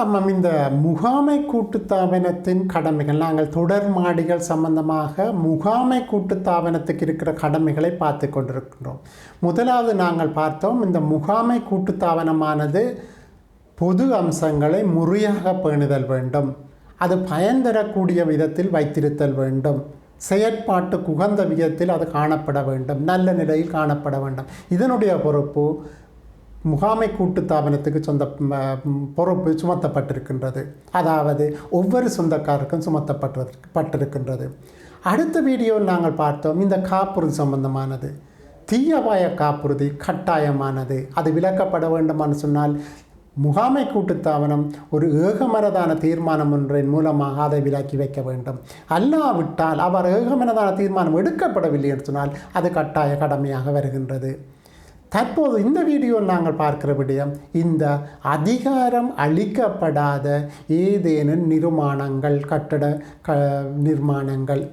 ஆமாம், இந்த முகாமை கூட்டுத்தாபனத்தின் கடமைகள், நாங்கள் தொடர் மாடிகள் சம்பந்தமாக முகாமை கூட்டுத்தாபனத்துக்கு இருக்கிற கடமைகளை பார்த்து கொண்டிருக்கின்றோம். முதலாவது நாங்கள் பார்த்தோம், இந்த முகாமை கூட்டுத்தாபனமானது பொது அம்சங்களை முறையாக பேணுதல் வேண்டும், அது பயன் தரக்கூடிய விதத்தில் வைத்திருத்தல் வேண்டும், செயற்பாட்டுக்கு உகந்த விதத்தில் அது காணப்பட வேண்டும், நல்ல நிலையில் காணப்பட வேண்டும். இதனுடைய பொறுப்பு முகாமை கூட்டுத்தாபனத்துக்கு பொறுப்பு சுமத்தப்பட்டிருக்கின்றது. அதாவது ஒவ்வொரு சொந்தக்காருக்கும் சுமத்தப்பட்டிருக்கின்றது. அடுத்த வீடியோவில் நாங்கள் பார்த்தோம், இந்த காப்புறுதி சம்பந்தமானது, தீயபாய காப்புறுதி கட்டாயமானது, அது விலக்கப்பட வேண்டுமான்னு சொன்னால் முகாமை கூட்டுத்தாபனம் ஒரு ஏகமனதான தீர்மானம் ஒன்றின் மூலமாக அதை விலக்கி வைக்க வேண்டும். அல்லாவிட்டால் அவர் ஏகமனதான தீர்மானம் எடுக்கப்படவில்லை என்று சொன்னால் அது கட்டாய கடமையாக வருகின்றது. தற்போது இந்த வீடியோவில் நாங்கள் பார்க்கிற விடயம், இந்த அதிகாரம் அளிக்கப்படாத ஏதேனும் நிர்மாணங்கள், கட்டட நிர்மாணங்கள்.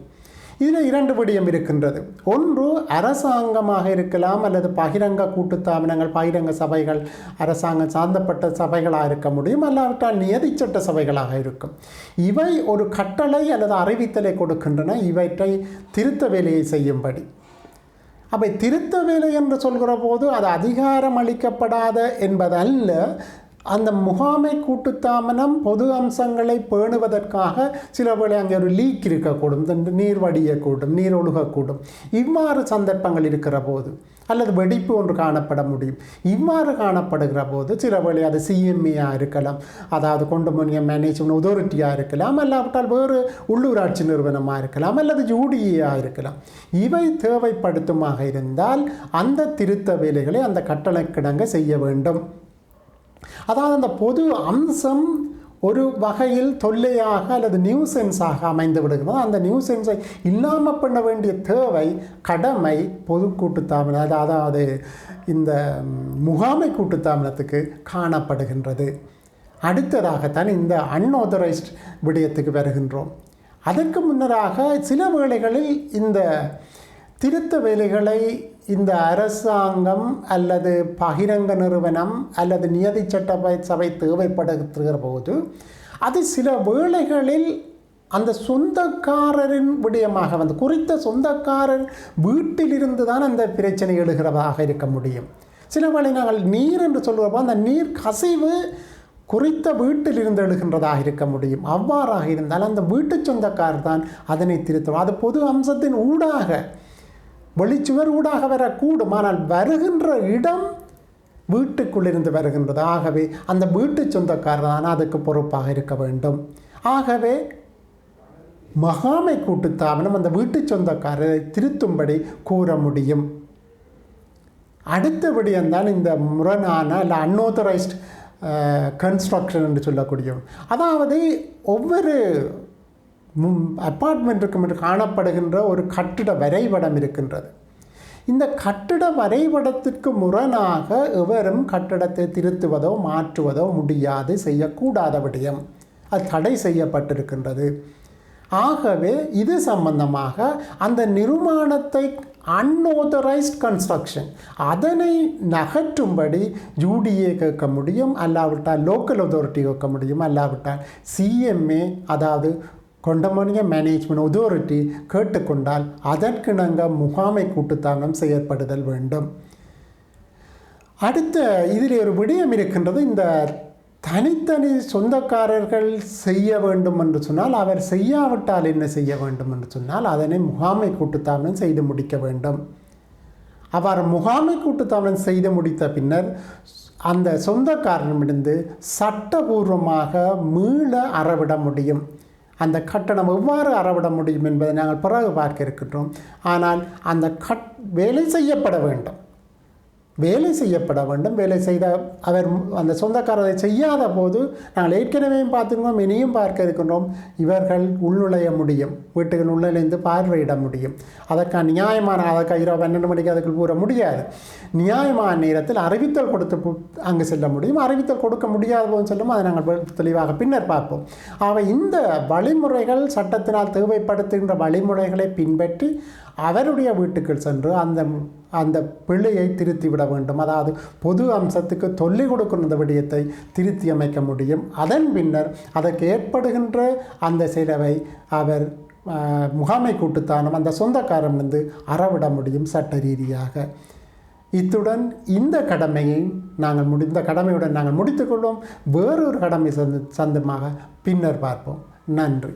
இதில் இரண்டு விடயம் இருக்கின்றது. ஒன்று அரசாங்கமாக இருக்கலாம், அல்லது பகிரங்க கூட்டுத்தாபனங்கள், பகிரங்க சபைகள், அரசாங்கம் சார்ந்தப்பட்ட சபைகளாக இருக்க முடியும், அல்லாவிட்டால் நியதிச்சட்ட சபைகளாக இருக்கும். இவை ஒரு கட்டளை அல்லது அறிவித்தலை கொடுக்கின்றன இவற்றை திருத்த வேலையை செய்யும்படி. அவை திருத்த வேலை என்று சொல்கிற போது அது அதிகாரம் அளிக்கப்படாத என்பதல்ல. அந்த முகாமை கூட்டுத்தாபனம் பொது அம்சங்களை பேணுவதற்காக சில வேளை அங்கே ஒரு லீக் இருக்கக்கூடும், நீர் வடியக்கூடும், நீர் ஒழுகக்கூடும். இவ்வாறு சந்தர்ப்பங்கள் இருக்கிற போது, அல்லது வெடிப்பு ஒன்று காணப்பட முடியும். இவ்வாறு காணப்படுகிற போது சில வேளை அது சிஎம்ஏயாக இருக்கலாம், அதாவது கண்டோமினியம் மேனேஜ்மெண்ட் அத்தாரிட்டியாக இருக்கலாம், அல்லாவிட்டால் வேறு உள்ளூராட்சி நிறுவனமாக இருக்கலாம், அல்லது யூடிஏயாக இருக்கலாம். இவை தேவைப்படுத்துமாக இருந்தால் அந்த திருத்த வேலைகளை அந்த கட்டளைக்கிடங்க செய்ய வேண்டும். அதாவது அந்த பொது அம்சம் ஒரு வகையில் தொல்லையாக அல்லது நியூசென்ஸாக அமைந்து விடுகிறது. அந்த நியூசென்ஸை இல்லாமல் பண்ண வேண்டிய தேவை, கடமை பொது கூட்டுத்தாபனம், அதாவது இந்த முகாமை கூட்டுத்தாபனத்துக்கு காணப்படுகின்றது. அடுத்ததாகத்தான் இந்த அன்ஆத்தரைஸ்ட் விடயத்துக்கு வருகின்றோம். அதற்கு முன்னராக சில வேளைகளில் இந்த திருத்த வேலைகளை இந்த அரசாங்கம் அல்லது பகிரங்க நிறுவனம் அல்லது நியதி சட்ட சபை தேவைப்படுகிற போது அது சில வேளைகளில் அந்த சொந்தக்காரரின் விடயமாக வந்து குறித்த சொந்தக்காரர் வீட்டிலிருந்து தான் அந்த பிரச்சனை எழுகிறதாக இருக்க முடியும். சில வேளை நாங்கள் நீர் என்று சொல்கிறப்போ அந்த நீர் கசிவு குறித்த வீட்டில் இருந்து எழுகின்றதாக இருக்க முடியும். அவ்வாறாக இருந்தால் அந்த வீட்டு சொந்தக்காரர் தான் அதனை திருத்தும். அது பொது அம்சத்தின் ஊடாக, வெளிச்சுவர் ஊடாக வரக்கூடும், ஆனால் வருகின்ற இடம் வீட்டுக்குள்ளிருந்து வருகின்றது. ஆகவே அந்த வீட்டு சொந்தக்காரர் தான் அதுக்கு பொறுப்பாக இருக்க வேண்டும். ஆகவே முகாமை கூட்டுத்தாபனம் அந்த வீட்டு சொந்தக்காரரை திருத்தும்படி கூற முடியும். அடுத்த விடயம்தான் இந்த முரணான இல்லை அன்ஆத்தரைஸ்ட் கன்ஸ்ட்ரக்ஷன் என்று சொல்லக்கூடிய, அதாவது ஒவ்வொரு அப்பார்ட்மெண்ட்டுக்கும் காணப்படுகின்ற ஒரு கட்டிட வரைபடம் இருக்கின்றது. இந்த கட்டிட வரைபடத்திற்கு முரணாக எவரும் கட்டிடத்தை திருத்துவதோ மாற்றுவதோ முடியாது, செய்யக்கூடாத விடயம், அது தடை செய்யப்பட்டிருக்கின்றது. ஆகவே இது சம்பந்தமாக அந்த நிர்மாணத்தை அன்ஆத்தரைஸ்ட் கன்ஸ்ட்ரக்ஷன் அதனை நகற்றும்படி யூடிஏ கேட்க முடியும், அல்லாவிட்டால் லோக்கல் அத்தாரிட்டி கேட்க முடியும், அல்லாவிட்டால் சிஎம்ஏ அதாவது கண்டோமினியம் மேனேஜ்மெண்ட் அத்தாரிட்டி கேட்டுக்கொண்டால் அதற்கிணங்க முகாமை கூட்டுத்தாபனம் செயற்படுதல் வேண்டும். அடுத்த இதில் ஒரு விடயம் இருக்கின்றது. இந்த தனித்தனி சொந்தக்காரர்கள் செய்ய வேண்டும் என்று சொன்னால், அவர் செய்யாவிட்டால் என்ன செய்ய வேண்டும் என்று சொன்னால் அதனை முகாமை கூட்டுத்தாபனம் செய்து முடிக்க வேண்டும். அவர் முகாமை கூட்டுத்தாபனம் செய்து முடித்த பின்னர் அந்த சொந்தக்காரனிடமிருந்து சட்டபூர்வமாக மீள அறவிட முடியும். அந்த கட்டணம் எவ்வாறு அறவிட முடியும் என்பதை நாங்கள் பிறகு பார்க்க இருக்கின்றோம். ஆனால் அந்த வேலை செய்யப்பட வேண்டும். வேலை செய்த அவர் அந்த சொந்தக்காரரை செய்யாத போது நாங்கள் ஏற்கனவே பார்த்துருக்கோம், இனியும் பார்க்க இருக்கின்றோம், இவர்கள் உள்நுழைய முடியும், வீட்டுகள் உள்ளிருந்து பார்வையிட முடியும். அதற்கான நியாயமான, அதற்கு இரவு 12 மணிக்கு அதுக்குள் கூற முடியாது. நியாயமான நேரத்தில் அறிவித்தல் கொடுத்து அங்கு செல்ல முடியும். அறிவித்தல் கொடுக்க முடியாத போது செல்லும், அதை நாங்கள் தெளிவாக பின்னர் பார்ப்போம். ஆக இந்த வழிமுறைகள், சட்டத்தினால் தேவைப்படுத்துகின்ற வழிமுறைகளை பின்பற்றி அவருடைய வீட்டுக்குள் சென்று அந்த பிழையை திருத்தி விட வேண்டும். அதாவது பொது அம்சத்துக்கு தொல்லை கொடுக்கின்ற விடயத்தை திருத்தி அமைக்க முடியும். அதன் பின்னர் அதற்கு ஏற்படுகின்ற அந்த செலவை அவர் முகாமை கூட்டுத்தானம் அந்த சொந்தக்காரன் வந்து அறவிட முடியும் சட்ட ரீதியாக. இத்துடன் இந்த கடமையை கடமையுடன் நாங்கள் முடித்துக்கொள்வோம். வேறொரு கடமை சந்தமாக பின்னர் பார்ப்போம். நன்றி.